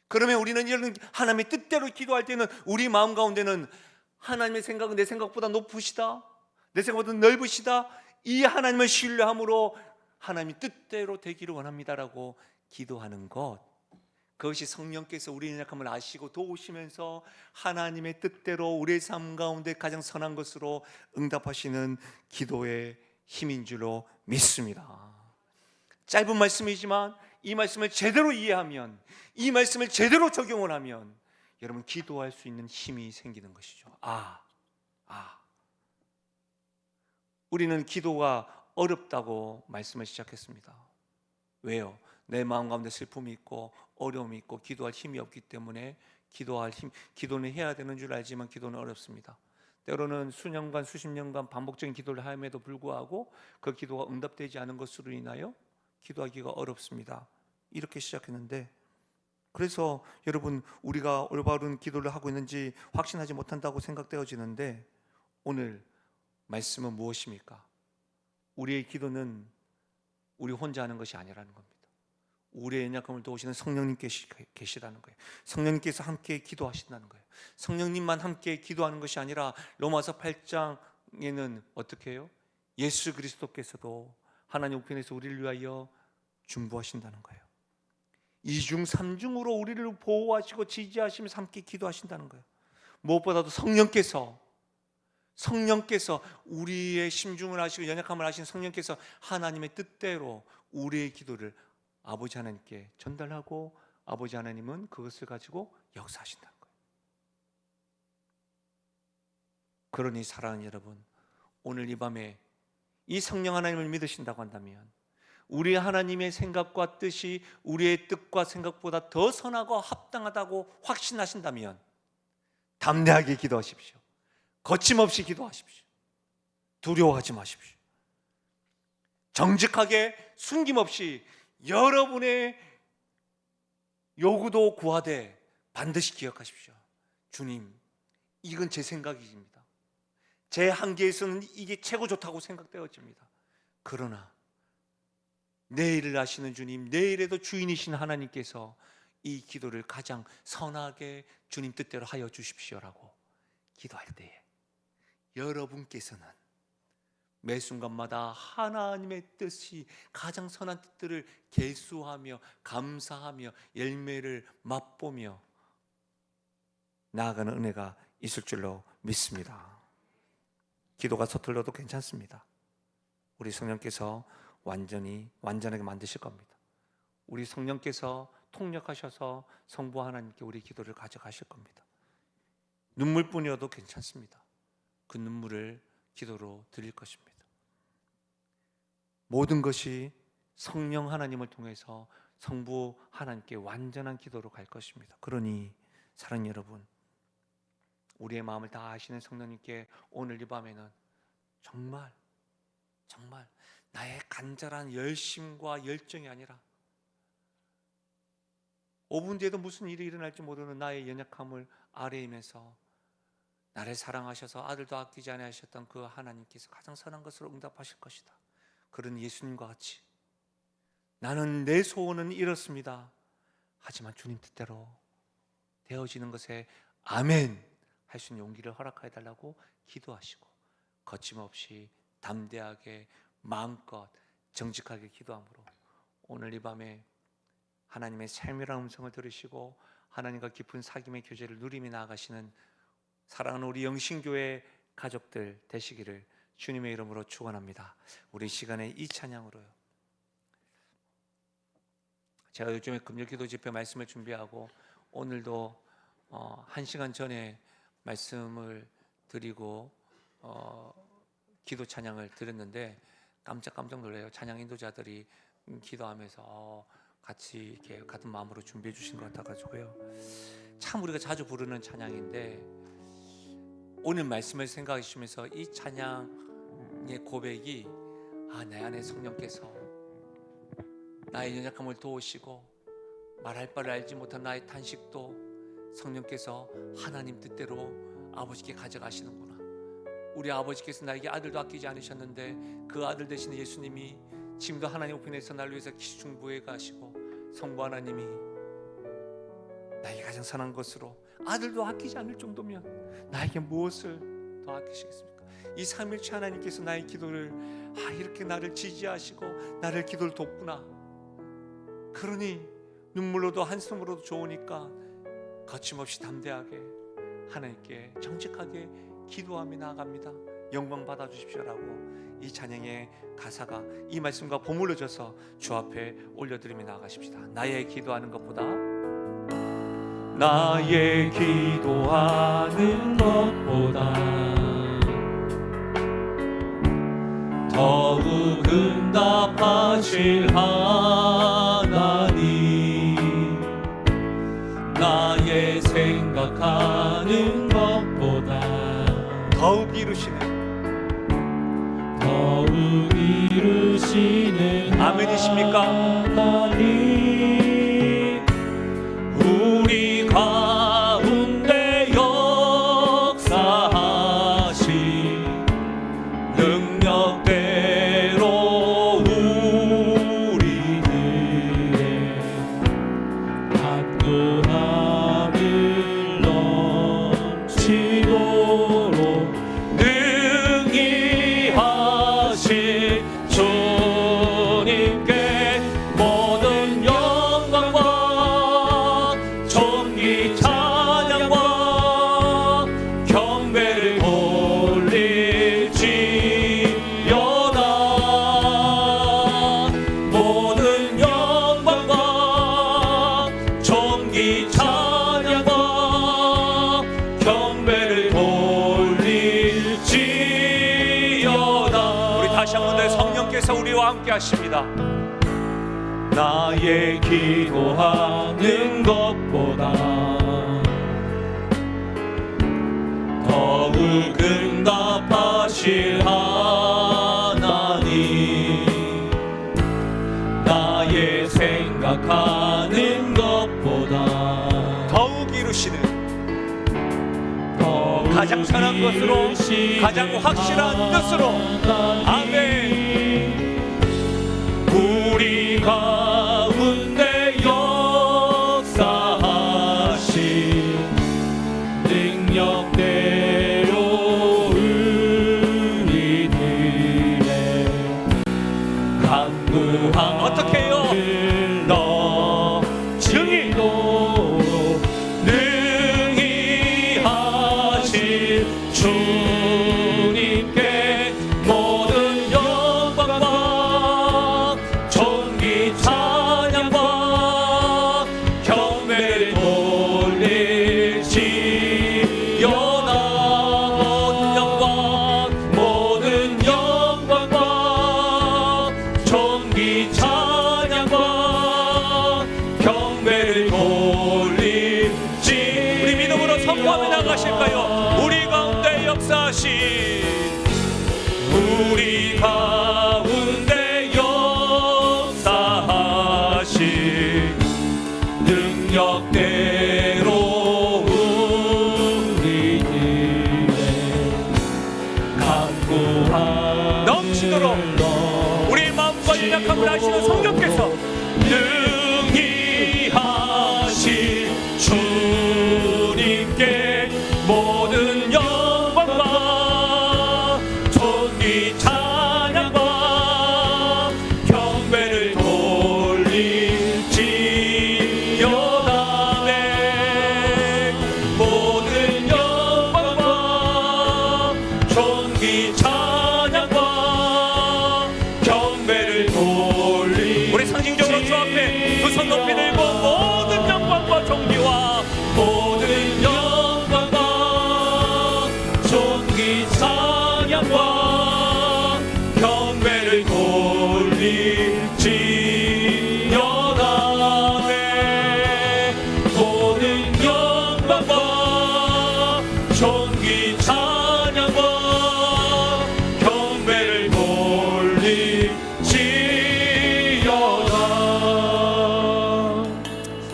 그러면 우리는 이런 하나님의 뜻대로 기도할 때는 우리 마음 가운데는 하나님의 생각은 내 생각보다 높으시다, 내 생각보다 넓으시다, 이 하나님을 신뢰함으로 하나님의 뜻대로 되기를 원합니다라고 기도하는 것, 그것이 성령께서 우리의 연약함을 아시고 도우시면서 하나님의 뜻대로 우리의 삶 가운데 가장 선한 것으로 응답하시는 기도의 힘인 줄로 믿습니다. 짧은 말씀이지만 이 말씀을 제대로 이해하면, 이 말씀을 제대로 적용을 하면 여러분 기도할 수 있는 힘이 생기는 것이죠. 우리는 기도가 어렵다고 말씀을 시작했습니다. 왜요? 내 마음 가운데 슬픔이 있고 어려움이 있고 기도할 힘이 없기 때문에 기도는 해야 되는 줄 알지만 기도는 어렵습니다. 때로는 수년간 수십 년간 반복적인 기도를 함에도 불구하고 그 기도가 응답되지 않은 것으로 인하여 기도하기가 어렵습니다. 이렇게 시작했는데, 그래서 여러분, 우리가 올바른 기도를 하고 있는지 확신하지 못한다고 생각되어지는데, 오늘 말씀은 무엇입니까? 우리의 기도는 우리 혼자 하는 것이 아니라는 겁니다. 우리의 연약함을 도우시는 성령님께서 계시다는 거예요. 성령님께서 함께 기도하신다는 거예요. 성령님만 함께 기도하는 것이 아니라 로마서 8장에는 어떻게 해요? 예수 그리스도께서도 하나님 우편에서 우리를 위하여 중보하신다는 거예요. 이중 삼중으로 우리를 보호하시고 지지하시면서 함께 기도하신다는 거예요. 무엇보다도 성령께서 우리의 심중을 아시고 연약함을 아시는 성령께서 하나님의 뜻대로 우리의 기도를 아버지 하나님께 전달하고 아버지 하나님은 그것을 가지고 역사하신다는 거예요. 그러니 사랑하는 여러분, 오늘 이 밤에 이 성령 하나님을 믿으신다고 한다면, 우리 하나님의 생각과 뜻이 우리의 뜻과 생각보다 더 선하고 합당하다고 확신하신다면 담대하게 기도하십시오. 거침없이 기도하십시오. 두려워하지 마십시오. 정직하게 숨김없이 여러분의 요구도 구하되 반드시 기억하십시오. 주님, 이건 제 생각입니다. 제 한계에서는 이게 최고 좋다고 생각되어집니다. 그러나 내일을 아시는 주님, 내일에도 주인이신 하나님께서 이 기도를 가장 선하게 주님 뜻대로 하여 주십시오라고 기도할 때에 여러분께서는 매 순간마다 하나님의 뜻이 가장 선한 뜻들을 계수하며 감사하며 열매를 맛보며 나아가는 은혜가 있을 줄로 믿습니다. 기도가 서툴러도 괜찮습니다. 우리 성령께서 완전하게 만드실 겁니다. 우리 성령께서 통역하셔서 성부 하나님께 우리 기도를 가져가실 겁니다. 눈물뿐이어도 괜찮습니다. 그 눈물을 기도로 드릴 것입니다. 모든 것이 성령 하나님을 통해서 성부 하나님께 완전한 기도로 갈 것입니다. 그러니 사랑하는 여러분, 우리의 마음을 다 아시는 성령님께 오늘 이 밤에는 정말 나의 간절한 열심과 열정이 아니라 5분 뒤에도 무슨 일이 일어날지 모르는 나의 연약함을 아뢰이면서 나를 사랑하셔서 아들도 아끼지 아니하셨던 그 하나님께서 가장 선한 것으로 응답하실 것이다. 그런 예수님과 같이 나는 내 소원은 이렇습니다. 하지만 주님 뜻대로 되어지는 것에 아멘 할 수 있는 용기를 허락하여 달라고 기도하시고 거침없이 담대하게 마음껏 정직하게 기도함으로 오늘 이 밤에 하나님의 세밀한 음성을 들으시고 하나님과 깊은 사귐의 교제를 누리며 나아가시는 사랑하는 우리 영신교회 가족들 되시기를 주님의 이름으로 축원합니다. 우리 시간에 이 찬양으로요. 제가 요즘에 금요기도 집회 말씀을 준비하고 오늘도 1시간 전에 말씀을 드리고 기도 찬양을 드렸는데 깜짝 놀라요. 찬양 인도자들이 기도하면서 같이 이렇게 같은 마음으로 준비해 주신 것 같아가지고요. 참 우리가 자주 부르는 찬양인데 오늘 말씀을 생각해 주시면서 이 찬양의 고백이 내 안에 성령께서 나의 연약함을 도우시고 말할 바를 알지 못한 나의 탄식도 성령께서 하나님 뜻대로 아버지께 가져가시는구나. 우리 아버지께서 나에게 아들도 아끼지 않으셨는데 그 아들 되시는 예수님이 지금도 하나님 우편에서 나를 위해서 기중부에 가시고 성부 하나님이 나에게 가장 선한 것으로 아들도 아끼지 않을 정도면 나에게 무엇을 더 아끼시겠습니까? 이 삼일체 하나님께서 나의 기도를 이렇게 나를 지지하시고 나를 기도를 돕구나. 그러니 눈물로도 한숨으로도 좋으니까 거침없이 담대하게 하나님께 정직하게 기도하며 나아갑니다. 영광 받아주십시오라고 이 찬양의 가사가 이 말씀과 버무려져서 주 앞에 올려드리며 나아가십시다. 나의 기도하는 것보다 나의 기도하는 것보다 더욱 응답하실 하나님, 나의 생각하는 것보다 더욱 이루시는 아멘이십니까? 아멘이십니까? 하나님, 위하신 능력대로 우리들의 간구함을 넘치도록 능히 하신 주님께 모든 영광과 존귀 찬양과 경배를 돌릴지어다. 모든 영광과 존귀 찬양과 경배를 돌릴지어다. 우리 다시 한 번 더 성령께서 우리와 함께 하십니다. 나의 기도하는 것보다 더욱 응답하실 하나님, 나의 생각하는 것보다 더욱 이루시는 가장 선한 것으로 가장 확실한 뜻으로 아멘. 우리 가운데 역사하신 능력대로 우리들의 간구함 어떻게 해요? 너 증인으로 능히 하신 주님께 모든 영광과 존귀 찬양과 경배를 돌릴지어다. 모든 영광과 존귀 찬양과 경배를 돌릴지. 우리 믿음으로 선포하며 나가실까요? 우리 가운데 역사하신, 우리 가운데 역사하신 능력대로 우리들의 간구함을 넘치도록 우리 마음과 연약함을 아시는 성령께서 능히 하신 주님께 모든 영광과 존귀 찬양과 경배를 돌릴지어다. 네. 모든 영광과 존귀 찬양과 경배를 돌리. 우리 상징적으로 주 앞에 두 손 높이 들고 모든 영광과 존귀와 모든 영광과 존귀 찬양과 경배를 돌릴지어다. 네. 모든 영광과 존귀 찬양과 경배를 돌릴지어다.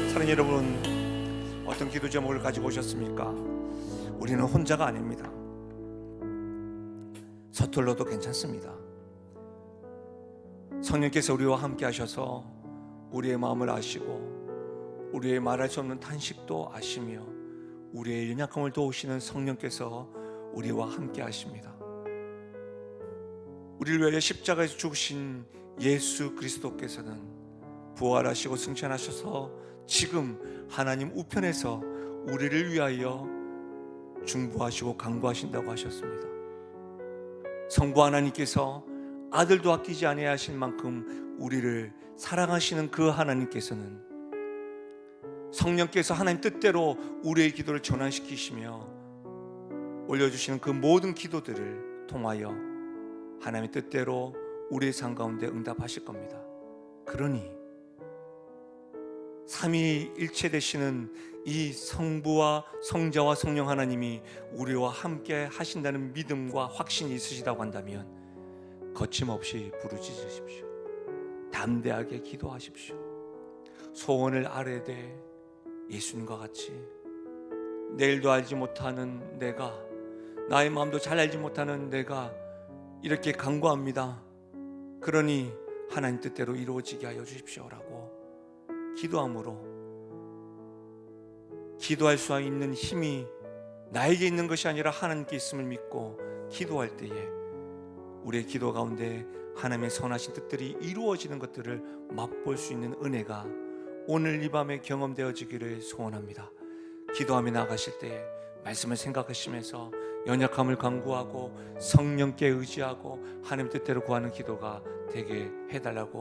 사랑하는 여러분, 어떤 기도 제목을 가지고 오셨습니까? 우리는 혼자가 아닙니다. 서툴러도 괜찮습니다. 성령께서 우리와 함께 하셔서 우리의 마음을 아시고 우리의 말할 수 없는 탄식도 아시며 우리의 연약함을 도우시는 성령께서 우리와 함께 하십니다. 우리를 위하여 십자가에서 죽으신 예수 그리스도께서는 부활하시고 승천하셔서 지금 하나님 우편에서 우리를 위하여 중보하시고 강구하신다고 하셨습니다. 성부 하나님께서 아들도 아끼지 아니하신 만큼 우리를 사랑하시는 그 하나님께서는 성령께서 하나님 뜻대로 우리의 기도를 전환시키시며 올려주시는 그 모든 기도들을 통하여 하나님의 뜻대로 우리의 삶 가운데 응답하실 겁니다. 그러니 삼위일체 되시는 이 성부와 성자와 성령 하나님이 우리와 함께 하신다는 믿음과 확신이 있으시다고 한다면 거침없이 부르짖으십시오. 담대하게 기도하십시오. 소원을 아뢰되 예수님과 같이 내일도 알지 못하는 내가 나의 마음도 잘 알지 못하는 내가 이렇게 간구합니다. 그러니 하나님 뜻대로 이루어지게 하여 주십시오라고 기도함으로 기도할 수 있는 힘이 나에게 있는 것이 아니라 하나님께 있음을 믿고 기도할 때에 우리의 기도 가운데 하나님의 선하신 뜻들이 이루어지는 것들을 맛볼 수 있는 은혜가 오늘 이 밤에 경험되어지기를 소원합니다. 기도하며 나가실 때에 말씀을 생각하시면서 연약함을 간구하고 성령께 의지하고 하나님 뜻대로 구하는 기도가 되게 해달라고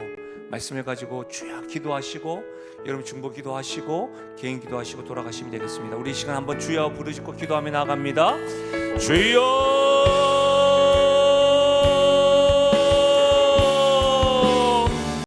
말씀을 가지고 주여 기도하시고 여러분 중보 기도하시고 개인 기도하시고 돌아가시면 되겠습니다. 우리 이 시간 한번 주여 부르짖고 기도하며 나갑니다. 주여